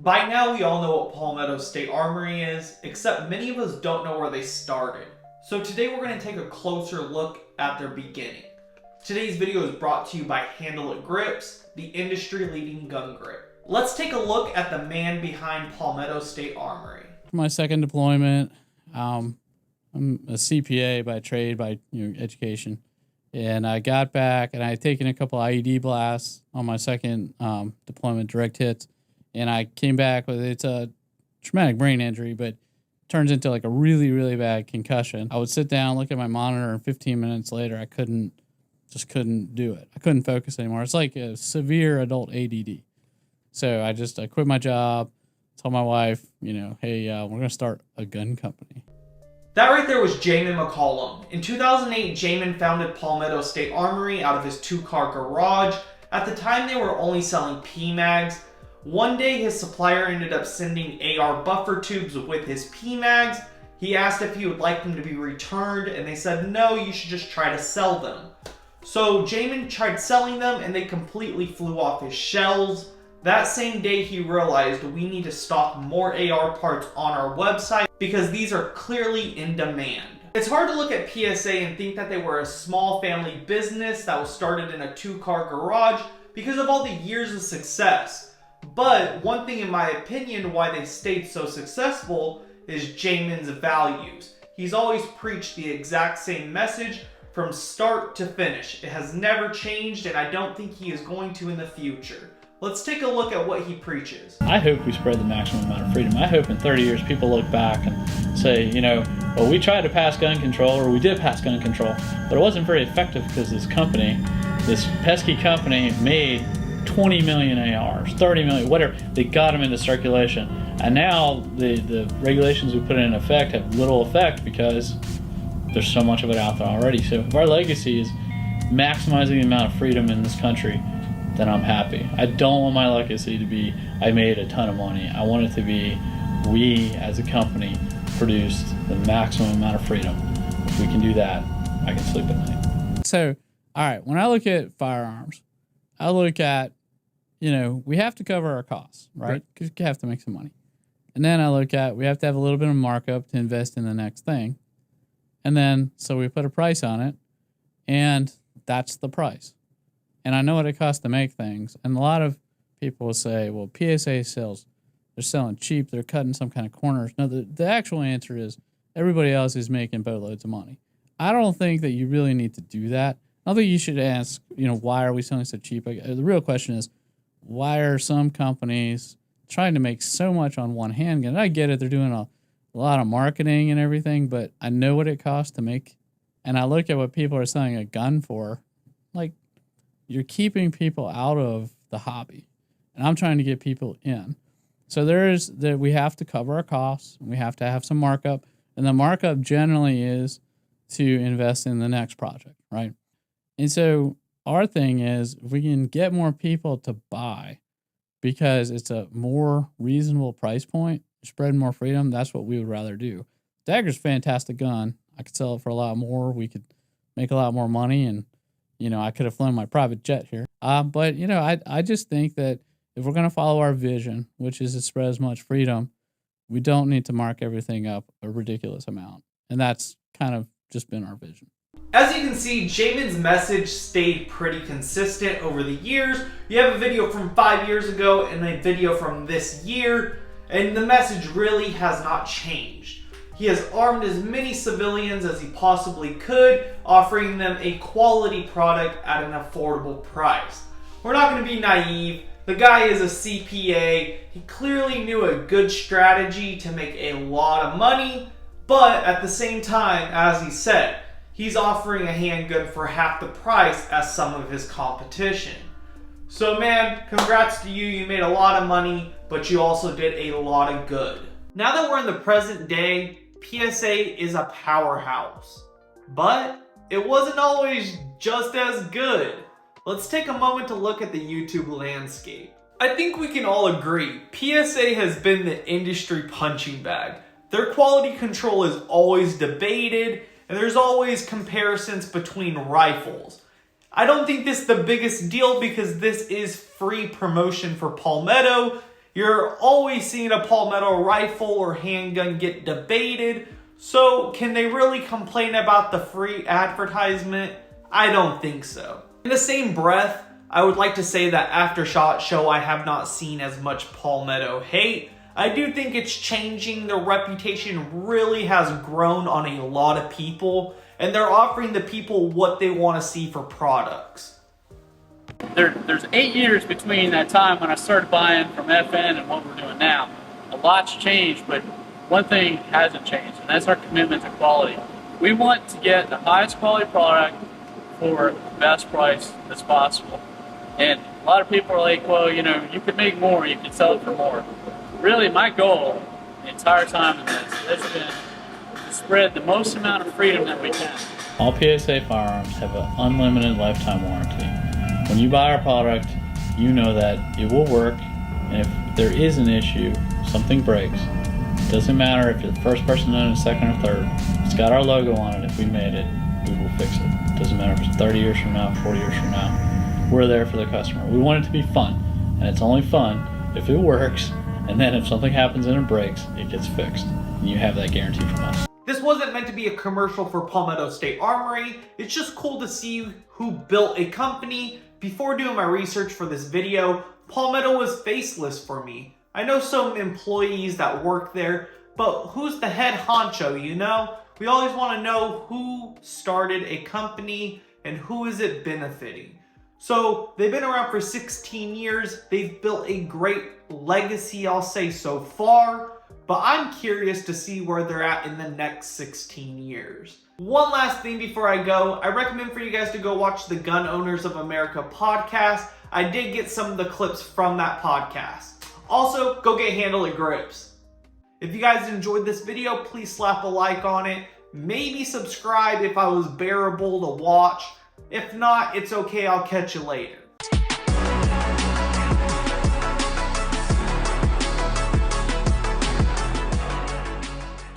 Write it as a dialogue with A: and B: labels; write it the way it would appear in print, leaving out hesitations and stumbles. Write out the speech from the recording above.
A: By now we all know what Palmetto State Armory is, except many of us don't know where they started. So today we're going to take a closer look at their beginning. Today's video is brought to you by Handle It Grips, the industry-leading gun grip. Let's take a look at the man behind Palmetto State Armory.
B: My second deployment, I'm a CPA by trade, by education, and I got back and I had taken a couple IED blasts on my second deployment, direct hits, and I came back with it's a traumatic brain injury, but turns into like a really, really bad concussion. I would sit down, look at my monitor, and 15 minutes later, I couldn't do it. I couldn't focus anymore. It's like a severe adult ADD. So I quit my job, told my wife, hey, we're going to start a gun company.
A: That right there was Jamin McCallum. In 2008, Jamin founded Palmetto State Armory out of his two-car garage. At the time, they were only selling PMags. One day, his supplier ended up sending AR buffer tubes with his PMags. He asked if he would like them to be returned, and they said, no, you should just try to sell them. So Jamin tried selling them, and they completely flew off his shelves. That same day, he realized we need to stock more AR parts on our website because these are clearly in demand. It's hard to look at PSA and think that they were a small family business that was started in a two-car garage because of all the years of success. But one thing in my opinion why they stayed so successful is Jamin's values. He's always preached the exact same message from start to finish. It has never changed, and I don't think he is going to in the future. Let's take a look at what he preaches.
C: I hope we spread the maximum amount of freedom. I hope in 30 years people look back and say, well, we tried to pass gun control, or we did pass gun control, but it wasn't very effective because this pesky company made 20 million ARs, 30 million, whatever. They got them into circulation. And now the regulations we put in effect have little effect because there's so much of it out there already. So if our legacy is maximizing the amount of freedom in this country, then I'm happy. I don't want my legacy to be, I made a ton of money. I want it to be, we as a company produced the maximum amount of freedom. If we can do that, I can sleep at night.
B: So, all right, when I look at firearms, I look at, we have to cover our costs, right? Because you have to make some money. And then I look at, we have to have a little bit of markup to invest in the next thing. And then, so we put a price on it, and that's the price. And I know what it costs to make things. And a lot of people will say, well, PSA sales, they're selling cheap, they're cutting some kind of corners. No, the actual answer is everybody else is making boatloads of money. I don't think that you really need to do that. I don't think you should ask, why are we selling so cheap? The real question is, why are some companies trying to make so much on one handgun? And I get it, they're doing a lot of marketing and everything, but I know what it costs to make. And I look at what people are selling a gun for, like, you're keeping people out of the hobby. And I'm trying to get people in. So we have to cover our costs, and we have to have some markup. And the markup generally is to invest in the next project, right? And so our thing is, if we can get more people to buy because it's a more reasonable price point, spread more freedom, that's what we would rather do. Dagger's a fantastic gun. I could sell it for a lot more. We could make a lot more money, and I could have flown my private jet here. But I just think that if we're going to follow our vision, which is to spread as much freedom, we don't need to mark everything up a ridiculous amount. And that's kind of just been our vision.
A: As you can see, Jamin's message stayed pretty consistent over the years. You have a video from 5 years ago and a video from this year, and the message really has not changed. He has armed as many civilians as he possibly could, offering them a quality product at an affordable price. We're not going to be naive. The guy is a CPA. He clearly knew a good strategy to make a lot of money, but at the same time, as he said, he's offering a handgun for half the price as some of his competition. So man, congrats to you. You made a lot of money, but you also did a lot of good. Now that we're in the present day, PSA is a powerhouse, but it wasn't always just as good. Let's take a moment to look at the YouTube landscape. I think we can all agree, PSA has been the industry punching bag. Their quality control is always debated, and there's always comparisons between rifles. I don't think this is the biggest deal because this is free promotion for Palmetto, You're always seeing a Palmetto rifle or handgun get debated, so can they really complain about the free advertisement? I don't think so. In the same breath, I would like to say that after SHOT Show I have not seen as much Palmetto hate. I do think it's changing. Their reputation really has grown on a lot of people, and they're offering the people what they want to see for products.
C: There's 8 years between that time when I started buying from FN and what we're doing now. A lot's changed, but one thing hasn't changed, and that's our commitment to quality. We want to get the highest quality product for the best price as possible. And a lot of people are like, well, you know, you could make more, you could sell it for more. Really, my goal the entire time in this has been to spread the most amount of freedom that we can. All PSA firearms have an unlimited lifetime warranty. When you buy our product, you know that it will work, and if there is an issue, something breaks, it doesn't matter if you're the first person done it, second or third, it's got our logo on it. If we made it, we will fix it. It doesn't matter if it's 30 years from now, 40 years from now, we're there for the customer. We want it to be fun, and it's only fun if it works, and then if something happens and it breaks, it gets fixed. And you have that guarantee from us.
A: This wasn't meant to be a commercial for Palmetto State Armory. It's just cool to see who built a company. Before doing my research for this video, Palmetto was faceless for me. I know some employees that work there, but who's the head honcho, you know? We always want to know who started a company and who is it benefiting. So they've been around for 16 years. They've built a great legacy, I'll say so far, but I'm curious to see where they're at in the next 16 years. One last thing before I go, I recommend for you guys to go watch the Gun Owners of America podcast. I did get some of the clips from that podcast. Also, go get Handle It Grips. If you guys enjoyed this video, please slap a like on it. Maybe subscribe if I was bearable to watch. If not, it's okay, I'll catch you later.